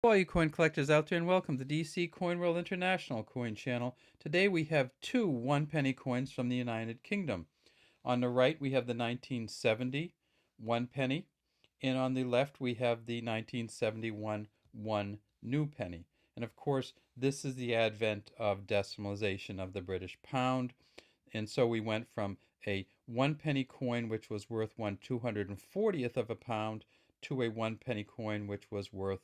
All you coin collectors out there, and welcome to DC Coin World International Coin Channel. Today we have two one-penny coins from the United Kingdom. On the right we have the 1970 one penny, and on the left we have the 1971 one new penny. And of course, this is the advent of decimalisation of the British pound. And so we went from a one penny coin, which was worth 1/240th of a pound, to a one penny coin, which was worth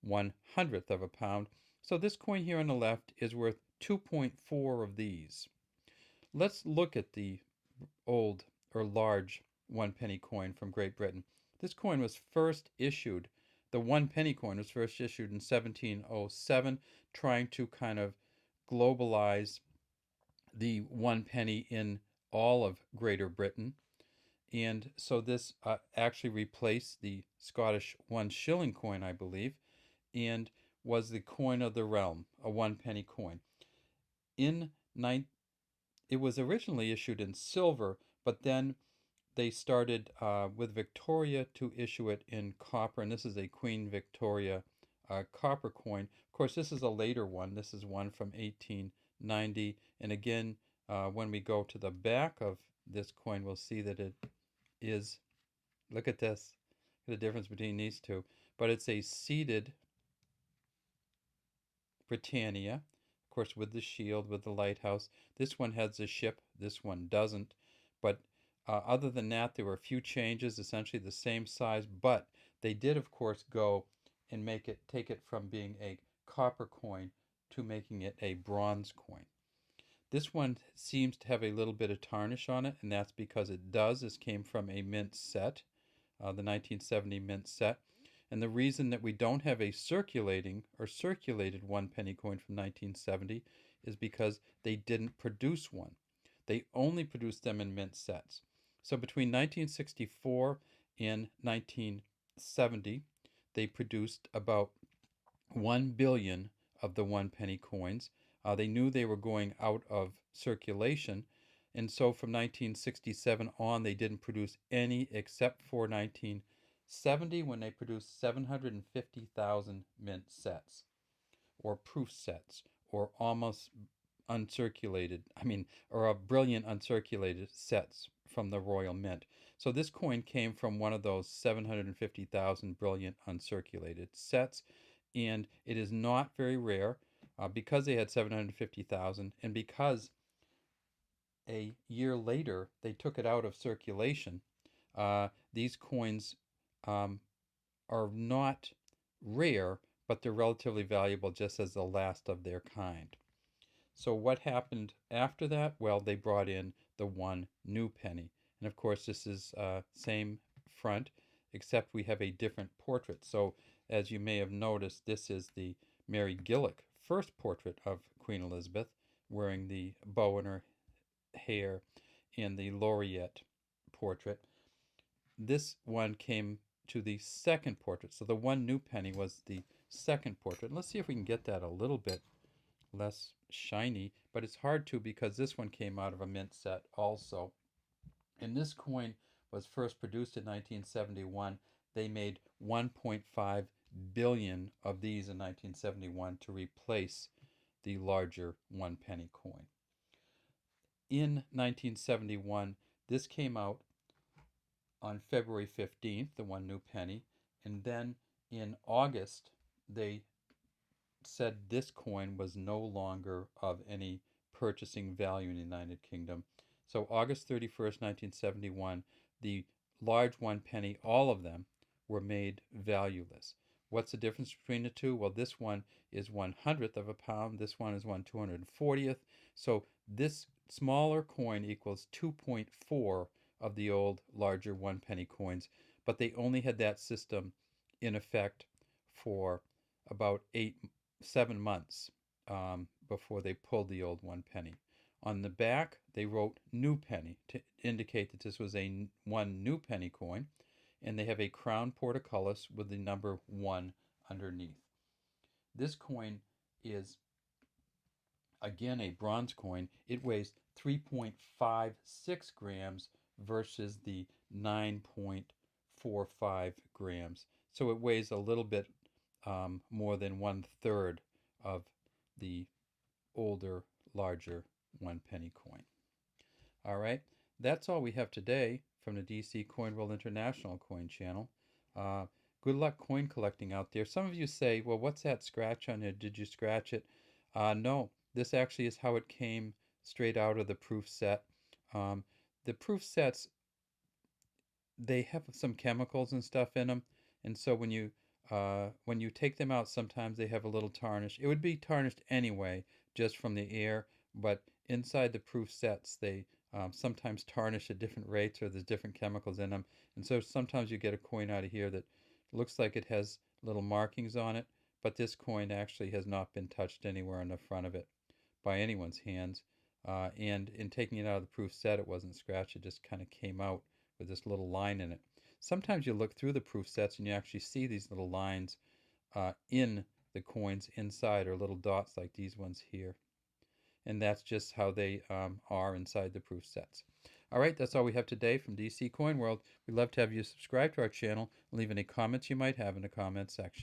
1/100th of a pound. So this coin here on the left is worth 2.4 of these. Let's look at the old or large one penny coin from Great Britain. This coin was first issued, the one penny coin was first issued in 1707, trying to kind of globalize the one penny in all of Greater Britain. And so this actually replaced the Scottish 1 shilling coin, I believe, and was the coin of the realm, a one penny coin. In it was originally issued in silver, but then they started with Victoria to issue it in copper, and this is a Queen Victoria copper coin. Of course, this is a later one. This is one from 1890, and again, when we go to the back of this coin, we'll see that it is, look at this, the difference between these two, but it's a seated Britannia, of course, with the shield, with the lighthouse. This one has a ship, this one doesn't. But other than that, there were a few changes, essentially the same size, but they did, of course, go and take it from being a copper coin to making it a bronze coin. This one seems to have a little bit of tarnish on it, and that's because it does. This came from a mint set, the 1970 mint set. And the reason that we don't have a circulated one penny coin from 1970 is because they didn't produce one. They only produced them in mint sets. So between 1964 and 1970, they produced about 1 billion of the one penny coins. They knew they were going out of circulation, and so from 1967 on, they didn't produce any except for 1970 when they produced 750,000 mint sets, or proof sets, or almost uncirculated, or a brilliant uncirculated sets from the Royal Mint. So this coin came from one of those 750,000 brilliant uncirculated sets, and it is not very rare because they had 750,000, and because a year later they took it out of circulation. These coins are not rare, but they're relatively valuable just as the last of their kind. So what happened after that? Well, they brought in the one new penny. And of course, this is same front, except we have a different portrait. So as you may have noticed, this is the Mary Gillick first portrait of Queen Elizabeth, wearing the bow in her hair, and the laureate portrait. This one came to the second portrait. So the one new penny was the second portrait. Let's see if we can get that a little bit less shiny, but it's hard to because this one came out of a mint set also. And this coin was first produced in 1971. They made 1.5 billion of these in 1971 to replace the larger one penny coin. In 1971, this came out on February 15th, the one new penny, and then in August, they said this coin was no longer of any purchasing value in the United Kingdom. So August 31st, 1971, the large one penny, all of them, were made valueless. What's the difference between the two? Well, this one is 1/100th of a pound. This one is 1/240th. So this smaller coin equals 2.4 of the old larger one penny coins, but they only had that system in effect for about 7 months before they pulled the old one penny. On the back, they wrote new penny to indicate that this was a one new penny coin, and they have a crown portcullis with the number 1 underneath. This coin is, again, a bronze coin. It weighs 3.56 grams versus the 9.45 grams. So it weighs a little bit more than 1/3 of the older, larger 1 penny coin. All right, that's all we have today from the DC Coin World International Coin Channel. Uh, Good luck coin collecting out there. Some of you say, well, what's that scratch on it? Did you scratch it? No, this actually is how it came straight out of the proof set. Um, the proof sets, they have some chemicals and stuff in them, and so when you take them out, sometimes they have a little tarnish. It would be tarnished anyway, just from the air, but inside the proof sets, they sometimes tarnish at different rates, or there's different chemicals in them, and so sometimes you get a coin out of here that looks like it has little markings on it, but this coin actually has not been touched anywhere on the front of it by anyone's hands. And in taking it out of the proof set, it wasn't scratched. It just kind of came out with this little line in it. Sometimes you look through the proof sets and you actually see these little lines in the coins inside, or little dots like these ones here. And that's just how they are inside the proof sets. All right, that's all we have today from DC Coin World. We'd love to have you subscribe to our channel and leave any comments you might have in the comment section.